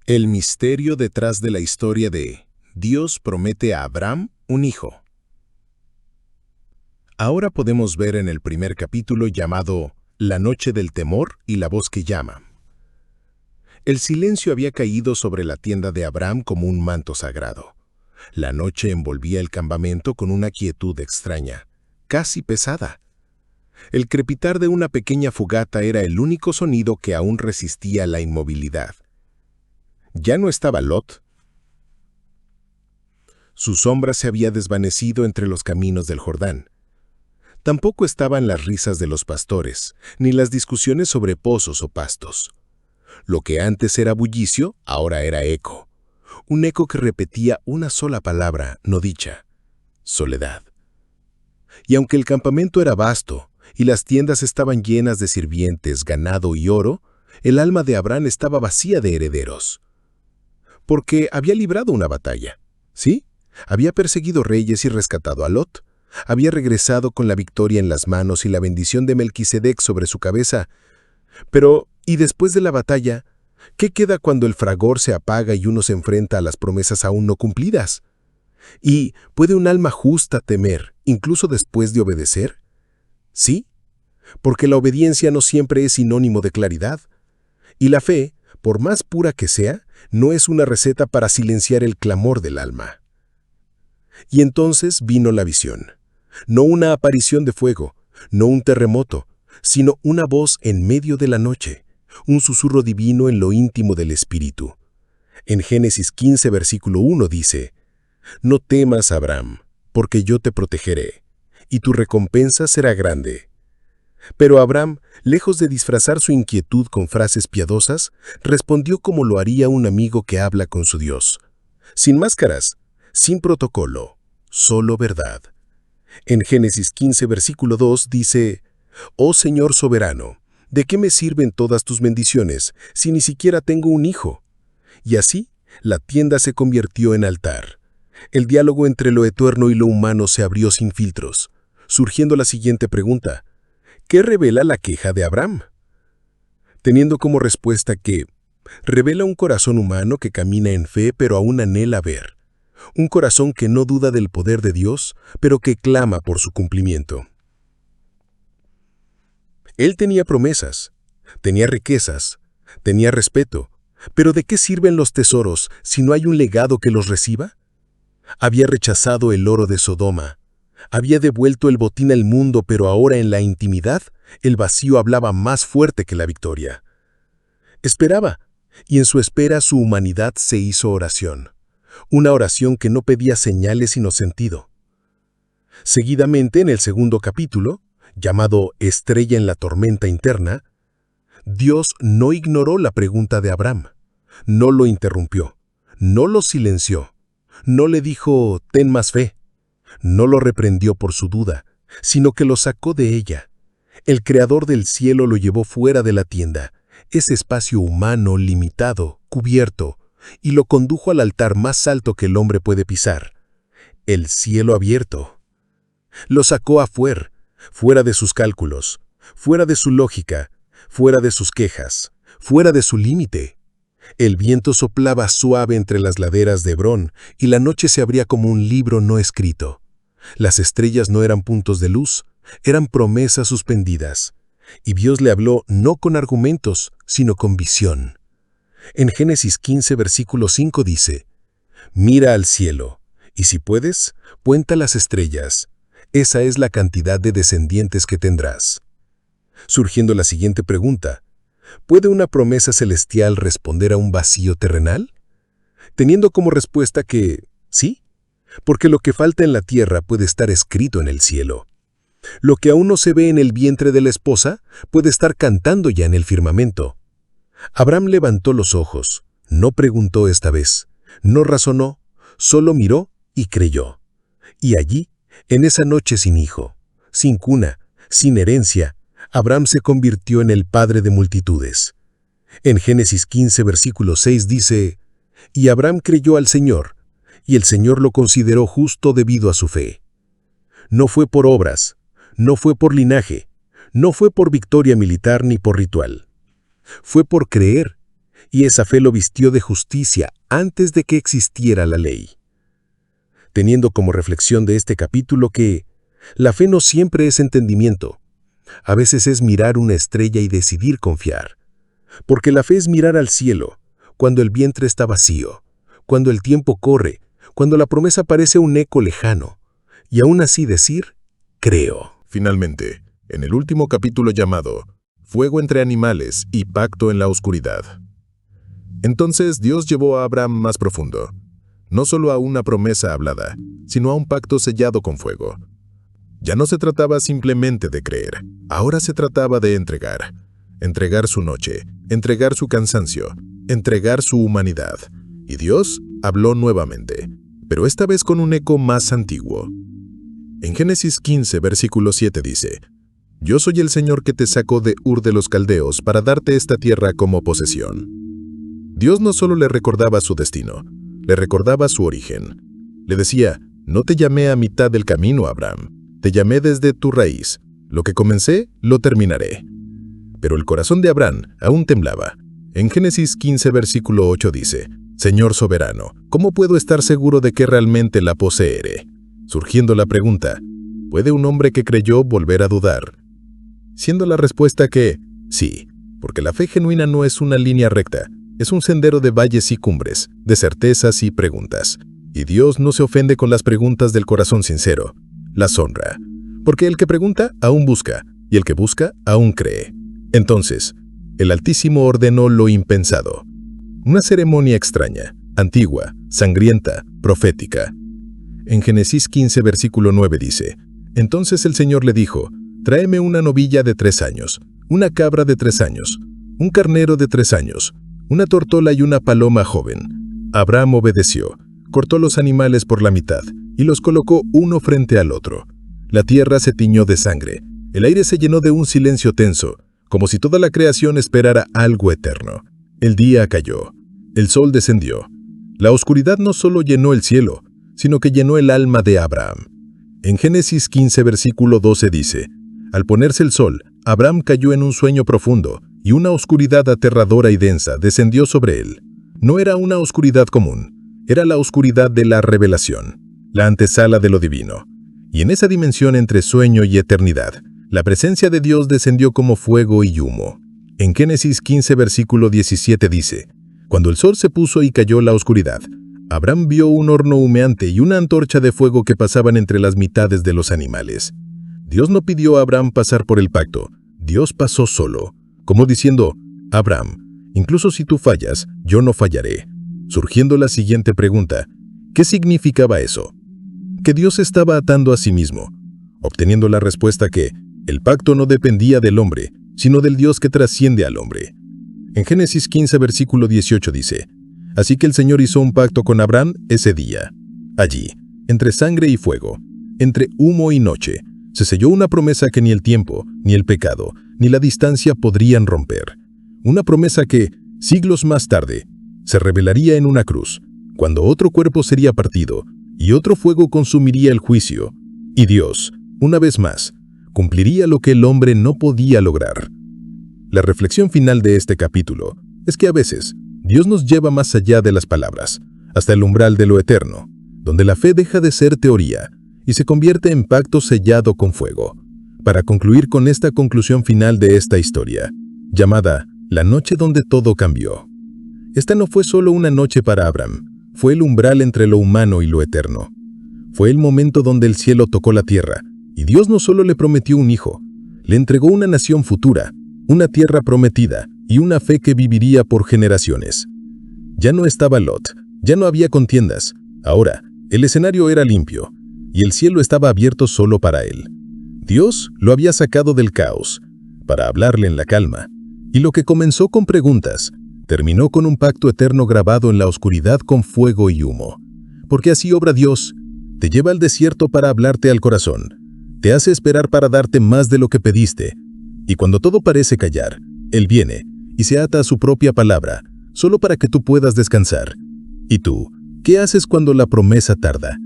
El misterio detrás de la historia de Dios promete a Abraham un hijo. Ahora podemos ver en el primer capítulo llamado La noche del temor y la voz que llama. El silencio había caído sobre la tienda de Abraham como un manto sagrado. La noche envolvía el campamento con una quietud extraña, casi pesada. El crepitar de una pequeña fogata era el único sonido que aún resistía la inmovilidad. Ya no estaba Lot. Su sombra se había desvanecido entre los caminos del Jordán. Tampoco estaban las risas de los pastores, ni las discusiones sobre pozos o pastos. Lo que antes era bullicio, ahora era eco. Un eco que repetía una sola palabra, no dicha: soledad. Y aunque el campamento era vasto, y las tiendas estaban llenas de sirvientes, ganado y oro, el alma de Abraham estaba vacía de herederos. Porque había librado una batalla, ¿sí? Había perseguido reyes y rescatado a Lot. Había regresado con la victoria en las manos y la bendición de Melquisedec sobre su cabeza. Pero, ¿y después de la batalla? ¿Qué queda cuando el fragor se apaga y uno se enfrenta a las promesas aún no cumplidas? ¿Y puede un alma justa temer, incluso después de obedecer? Sí, porque la obediencia no siempre es sinónimo de claridad. Y la fe, por más pura que sea, no es una receta para silenciar el clamor del alma. Y entonces vino la visión. No una aparición de fuego, no un terremoto, sino una voz en medio de la noche, un susurro divino en lo íntimo del espíritu. En Génesis 15, versículo 1 dice: «No temas, Abraham, porque yo te protegeré, y tu recompensa será grande». Pero Abraham, lejos de disfrazar su inquietud con frases piadosas, respondió como lo haría un amigo que habla con su Dios. Sin máscaras, sin protocolo, solo verdad. En Génesis 15, versículo 2 dice: «Oh Señor soberano, ¿de qué me sirven todas tus bendiciones si ni siquiera tengo un hijo?». Y así, la tienda se convirtió en altar. El diálogo entre lo eterno y lo humano se abrió sin filtros, surgiendo la siguiente pregunta: ¿qué revela la queja de Abraham? Teniendo como respuesta que revela un corazón humano que camina en fe pero aún anhela ver. Un corazón que no duda del poder de Dios, pero que clama por su cumplimiento. Él tenía promesas, tenía riquezas, tenía respeto, pero ¿de qué sirven los tesoros si no hay un legado que los reciba? Había rechazado el oro de Sodoma. Había devuelto el botín al mundo, pero ahora en la intimidad, el vacío hablaba más fuerte que la victoria. Esperaba, y en su espera su humanidad se hizo oración. Una oración que no pedía señales sino sentido. Seguidamente, en el segundo capítulo, llamado Estrella en la tormenta interna, Dios no ignoró la pregunta de Abraham, no lo interrumpió, no lo silenció, no le dijo «ten más fe», no lo reprendió por su duda, sino que lo sacó de ella. El Creador del cielo lo llevó fuera de la tienda, ese espacio humano limitado, cubierto, y lo condujo al altar más alto que el hombre puede pisar, el cielo abierto. Lo sacó afuera, fuera de sus cálculos, fuera de su lógica, fuera de sus quejas, fuera de su límite. El viento soplaba suave entre las laderas de Hebrón y la noche se abría como un libro no escrito. Las estrellas no eran puntos de luz, eran promesas suspendidas. Y Dios le habló no con argumentos, sino con visión. En Génesis 15, versículo 5 dice: «Mira al cielo, y si puedes, cuenta las estrellas. Esa es la cantidad de descendientes que tendrás». Surgiendo la siguiente pregunta: ¿puede una promesa celestial responder a un vacío terrenal? Teniendo como respuesta que sí, porque lo que falta en la tierra puede estar escrito en el cielo. Lo que aún no se ve en el vientre de la esposa puede estar cantando ya en el firmamento. Abraham levantó los ojos, no preguntó esta vez, no razonó, solo miró y creyó. Y allí, en esa noche sin hijo, sin cuna, sin herencia, Abraham se convirtió en el padre de multitudes. En Génesis 15, versículo 6 dice: «Y Abraham creyó al Señor, y el Señor lo consideró justo debido a su fe». No fue por obras, no fue por linaje, no fue por victoria militar ni por ritual. Fue por creer, y esa fe lo vistió de justicia antes de que existiera la ley. Teniendo como reflexión de este capítulo que la fe no siempre es entendimiento. A veces es mirar una estrella y decidir confiar. Porque la fe es mirar al cielo, cuando el vientre está vacío, cuando el tiempo corre, cuando la promesa parece un eco lejano, y aún así decir, creo. Finalmente, en el último capítulo llamado Fuego entre animales y pacto en la oscuridad. Entonces Dios llevó a Abraham más profundo, no solo a una promesa hablada, sino a un pacto sellado con fuego. Ya no se trataba simplemente de creer, ahora se trataba de entregar. Entregar su noche, entregar su cansancio, entregar su humanidad. Y Dios habló nuevamente, pero esta vez con un eco más antiguo. En Génesis 15, versículo 7 dice, «Yo soy el Señor que te sacó de Ur de los Caldeos para darte esta tierra como posesión». Dios no solo le recordaba su destino, le recordaba su origen. Le decía, «No te llamé a mitad del camino, Abraham, te llamé desde tu raíz. Lo que comencé, lo terminaré». Pero el corazón de Abraham aún temblaba. En Génesis 15, versículo 8 dice, «Señor soberano, ¿cómo puedo estar seguro de que realmente la poseeré?». Surgiendo la pregunta, ¿puede un hombre que creyó volver a dudar? Siendo la respuesta que, sí, porque la fe genuina no es una línea recta, es un sendero de valles y cumbres, de certezas y preguntas. Y Dios no se ofende con las preguntas del corazón sincero, las honra. Porque el que pregunta aún busca, y el que busca aún cree. Entonces, el Altísimo ordenó lo impensado. Una ceremonia extraña, antigua, sangrienta, profética. En Génesis 15, versículo 9 dice, «Entonces el Señor le dijo, tráeme una novilla de 3 años, una cabra de 3 años, un carnero de 3 años, una tortola y una paloma joven». Abraham obedeció, cortó los animales por la mitad y los colocó uno frente al otro. La tierra se tiñó de sangre, el aire se llenó de un silencio tenso, como si toda la creación esperara algo eterno. El día cayó, el sol descendió. La oscuridad no solo llenó el cielo, sino que llenó el alma de Abraham. En Génesis 15, versículo 12 dice, «Al ponerse el sol, Abraham cayó en un sueño profundo, y una oscuridad aterradora y densa descendió sobre él. No era una oscuridad común, era la oscuridad de la revelación, la antesala de lo divino. Y en esa dimensión entre sueño y eternidad, la presencia de Dios descendió como fuego y humo». En Génesis 15, versículo 17 dice, «Cuando el sol se puso y cayó la oscuridad, Abraham vio un horno humeante y una antorcha de fuego que pasaban entre las mitades de los animales». Dios no pidió a Abraham pasar por el pacto, Dios pasó solo, como diciendo, «Abraham, incluso si tú fallas, yo no fallaré». Surgiendo la siguiente pregunta, ¿qué significaba eso? Que Dios estaba atando a sí mismo, obteniendo la respuesta que el pacto no dependía del hombre, sino del Dios que trasciende al hombre. En Génesis 15, versículo 18 dice, «Así que el Señor hizo un pacto con Abraham ese día. Allí, entre sangre y fuego, entre humo y noche, se selló una promesa que ni el tiempo, ni el pecado, ni la distancia podrían romper. Una promesa que, siglos más tarde, se revelaría en una cruz, cuando otro cuerpo sería partido, y otro fuego consumiría el juicio. Y Dios, una vez más, cumpliría lo que el hombre no podía lograr». La reflexión final de este capítulo es que a veces Dios nos lleva más allá de las palabras, hasta el umbral de lo eterno, donde la fe deja de ser teoría y se convierte en pacto sellado con fuego. Para concluir con esta conclusión final de esta historia, llamada La noche donde todo cambió. Esta no fue solo una noche para Abraham, fue el umbral entre lo humano y lo eterno. Fue el momento donde el cielo tocó la tierra, y Dios no solo le prometió un hijo, le entregó una nación futura, una tierra prometida y una fe que viviría por generaciones. Ya no estaba Lot, ya no había contiendas. Ahora, el escenario era limpio, y el cielo estaba abierto solo para él. Dios lo había sacado del caos, para hablarle en la calma, y lo que comenzó con preguntas, terminó con un pacto eterno grabado en la oscuridad con fuego y humo. Porque así obra Dios, te lleva al desierto para hablarte al corazón, te hace esperar para darte más de lo que pediste, y cuando todo parece callar, Él viene y se ata a su propia palabra, solo para que tú puedas descansar. ¿Y tú, qué haces cuando la promesa tarda?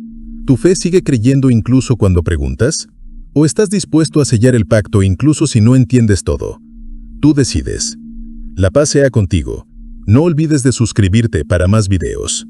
¿Tu fe sigue creyendo incluso cuando preguntas? ¿O estás dispuesto a sellar el pacto incluso si no entiendes todo? Tú decides. La paz sea contigo. No olvides de suscribirte para más videos.